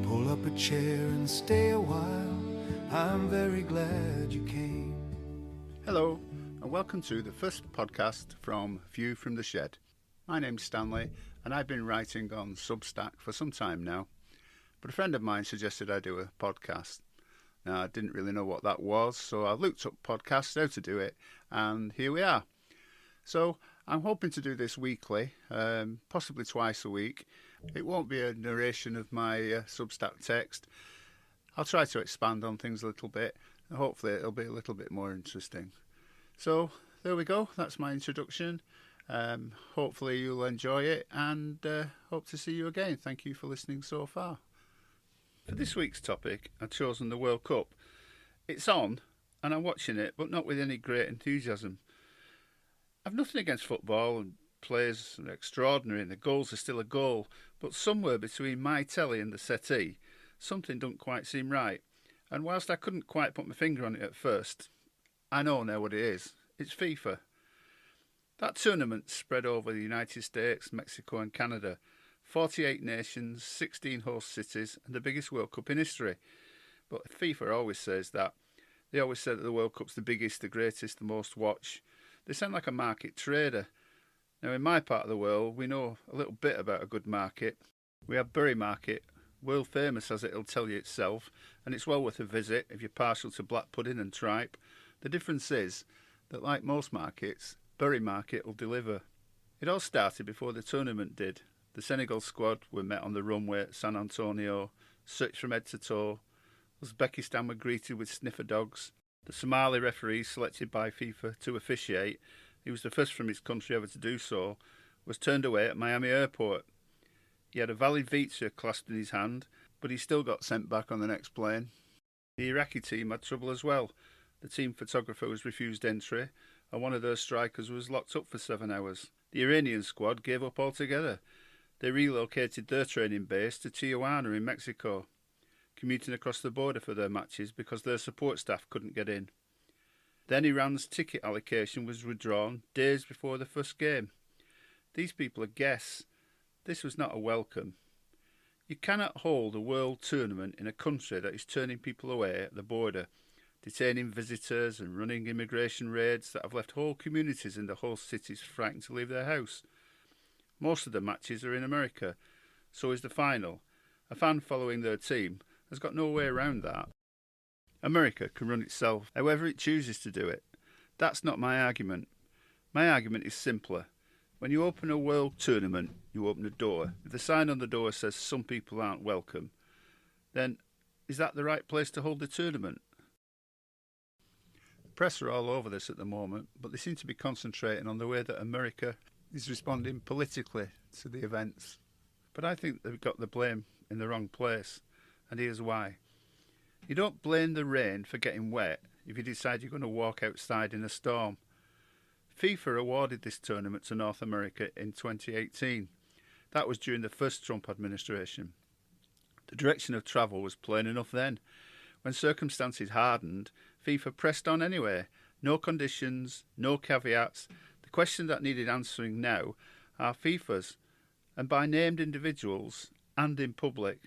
Pull up a chair and stay a while. I'm very glad you came. Hello, and welcome to the first podcast from View from the Shed. My name's Stanley, and I've been writing on Substack for some time now. But a friend of mine suggested I do a podcast. Now, I didn't really know what that was, so I looked up podcasts, how to do it, and here we are. So I'm hoping to do this weekly, possibly twice a week. It won't be a narration of my Substack text. I'll try to expand on things a little bit, and hopefully it'll be a little bit more interesting. So there we go, that's my introduction. Hopefully you'll enjoy it, and hope to see you again. Thank you for listening so far. For this week's topic, I've chosen the World Cup. It's on, and I'm watching it, but not with any great enthusiasm. I've nothing against football, and players are extraordinary, and the goals are still a goal, but somewhere between my telly and the settee, something doesn't quite seem right. And whilst I couldn't quite put my finger on it at first, I know now what it is. It's FIFA. That tournament spread over the United States, Mexico and Canada. 48 nations, 16 host cities, and the biggest World Cup in history. But FIFA always says that. They always say that the World Cup's the biggest, the greatest, the most watched. They sound like a market trader. Now, in my part of the world, we know a little bit about a good market. We have Bury Market, world famous as it'll tell you itself, and it's well worth a visit if you're partial to black pudding and tripe. The difference is that, like most markets, Bury Market will deliver. It all started before the tournament did. The Senegal squad were met on the runway at San Antonio, searched from head to toe. Uzbekistan were greeted with sniffer dogs. The Somali referee selected by FIFA to officiate, he was the first from his country ever to do so, was turned away at Miami airport. He had a valid visa clasped in his hand, but he still got sent back on the next plane. The Iraqi team had trouble as well. The team photographer was refused entry, and one of their strikers was locked up for 7 hours. The Iranian squad gave up altogether. They relocated their training base to Tijuana in Mexico, commuting across the border for their matches because their support staff couldn't get in. Then Iran's ticket allocation was withdrawn days before the first game. These people are guests. This was not a welcome. You cannot hold a world tournament in a country that is turning people away at the border, detaining visitors and running immigration raids that have left whole communities in the host cities frightened to leave their house. Most of the matches are in America. So is the final. A fan following their team has got no way around that. America can run itself however it chooses to do it. That's not my argument. My argument is simpler. When you open a world tournament, you open a door. If the sign on the door says some people aren't welcome, then is that the right place to hold the tournament? The press are all over this at the moment, but they seem to be concentrating on the way that America is responding politically to the events. But I think they've got the blame in the wrong place, and here's why. You don't blame the rain for getting wet if you decide you're going to walk outside in a storm. FIFA awarded this tournament to North America in 2018. That was during the first Trump administration. The direction of travel was plain enough then. When circumstances hardened, FIFA pressed on anyway. No conditions, no caveats. The question that needed answering now are FIFA's, and by named individuals and in public.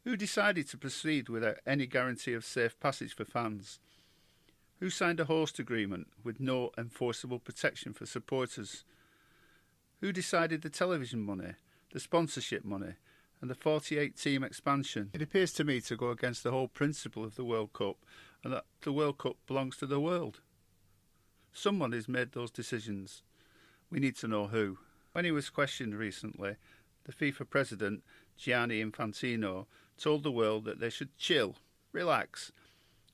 Who decided to proceed without any guarantee of safe passage for fans? Who signed a host agreement with no enforceable protection for supporters? Who decided the television money, the sponsorship money, and the 48-team expansion? It appears to me to go against the whole principle of the World Cup, and that the World Cup belongs to the world. Someone has made those decisions. We need to know who. When he was questioned recently, the FIFA president, Gianni Infantino, told the world that they should chill, relax.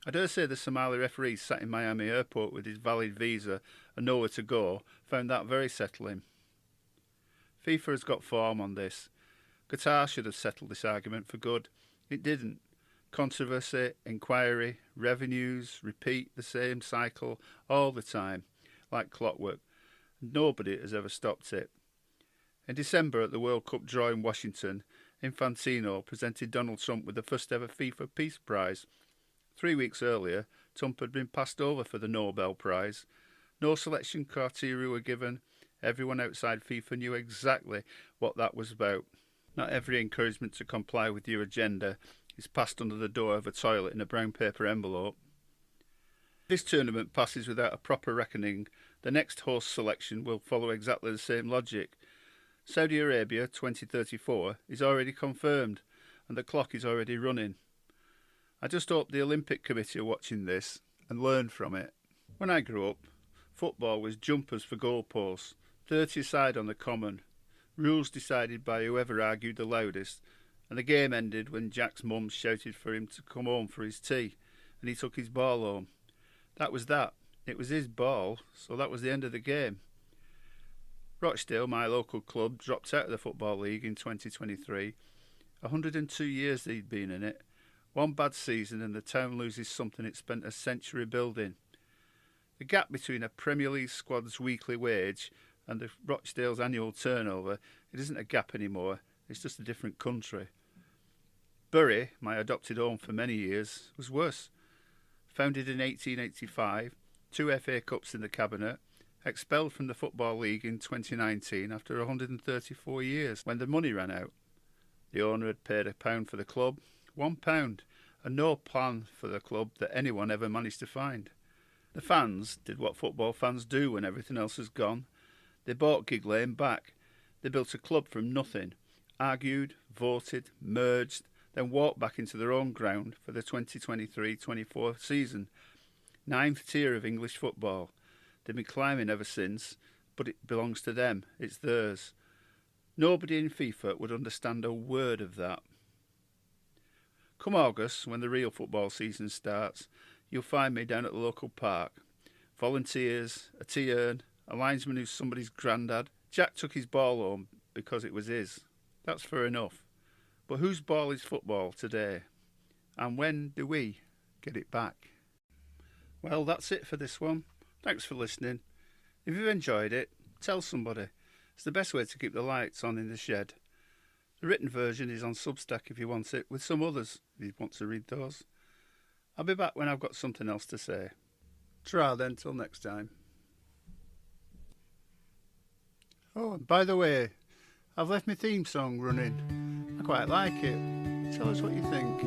I dare say the Somali referee sat in Miami airport with his valid visa and nowhere to go found that very settling. FIFA has got form on this. Qatar should have settled this argument for good. It didn't. Controversy, inquiry, revenues, repeat the same cycle all the time, like clockwork. Nobody has ever stopped it. In December at the World Cup draw in Washington, Infantino presented Donald Trump with the first ever FIFA Peace Prize. 3 weeks earlier, Trump had been passed over for the Nobel Prize. No selection criteria were given. Everyone outside FIFA knew exactly what that was about. Not every encouragement to comply with your agenda is passed under the door of a toilet in a brown paper envelope. If this tournament passes without a proper reckoning, the next host selection will follow exactly the same logic. Saudi Arabia 2034 is already confirmed, and the clock is already running. I just hope the Olympic Committee are watching this and learn from it. When I grew up, football was jumpers for goalposts, 30 aside on the common, rules decided by whoever argued the loudest, and the game ended when Jack's mum shouted for him to come home for his tea, and he took his ball home. That was that. It was his ball, so that was the end of the game. Rochdale, my local club, dropped out of the Football League in 2023. 102 years they'd been in it. One bad season and the town loses something it spent a century building. The gap between a Premier League squad's weekly wage and the Rochdale's annual turnover, it isn't a gap anymore, it's just a different country. Bury, my adopted home for many years, was worse. Founded in 1885, 2 FA Cups in the cabinet, expelled from the Football League in 2019 after 134 years when the money ran out. The owner had paid £1 for the club, £1, and no plan for the club that anyone ever managed to find. The fans did what football fans do when everything else has gone. They bought Gig Lane back. They built a club from nothing, argued, voted, merged, then walked back into their own ground for the 2023-24 season. 9th tier of English football. They've been climbing ever since, but it belongs to them. It's theirs. Nobody in FIFA would understand a word of that. Come August, when the real football season starts, you'll find me down at the local park. Volunteers, a tea urn, a linesman who's somebody's granddad. Jack took his ball home because it was his. That's fair enough. But whose ball is football today? And when do we get it back? Well, that's it for this one. Thanks for listening. If you've enjoyed it, tell somebody. It's the best way to keep the lights on in the shed. The written version is on Substack if you want it, with some others if you want to read those. I'll be back when I've got something else to say. Ta-ra then, till next time. Oh, and by the way, I've left my theme song running. I quite like it. Tell us what you think.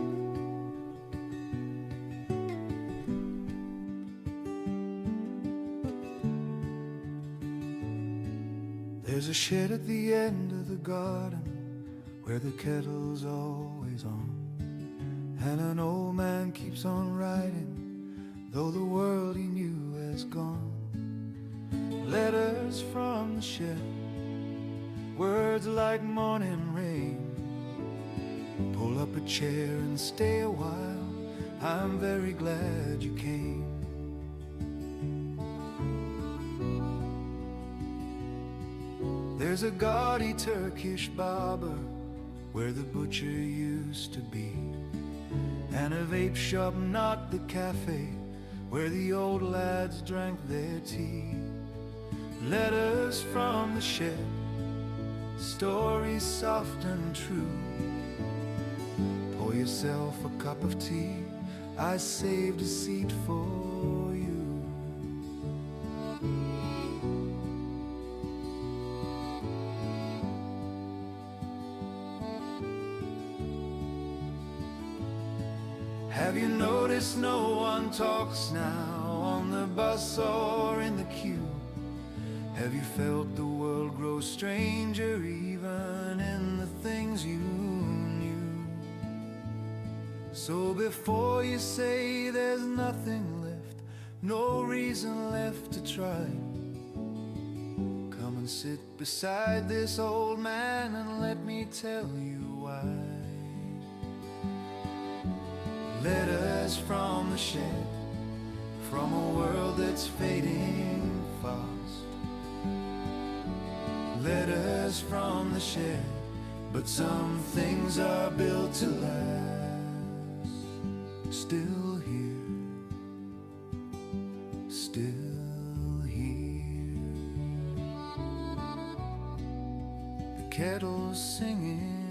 There's a shed at the end of the garden where the kettle's always on, and an old man keeps on writing though the world he knew has gone. Letters from the shed, words like morning rain. Pull up a chair and stay a while, I'm very glad you came. There's a gaudy Turkish barber where the butcher used to be, and a vape shop, not the cafe, where the old lads drank their tea. Letters from the shed, stories soft and true. Pour yourself a cup of tea, I saved a seat for you. Have you noticed no one talks now on the bus or in the queue? Have you felt the world grow stranger even in the things you knew? So before you say there's nothing left, no reason left to try, come and sit beside this old man and let me tell you why. Letters from the shed, from a world that's fading fast. Letters from the shed, but some things are built to last. Still here, still here. The kettle's singing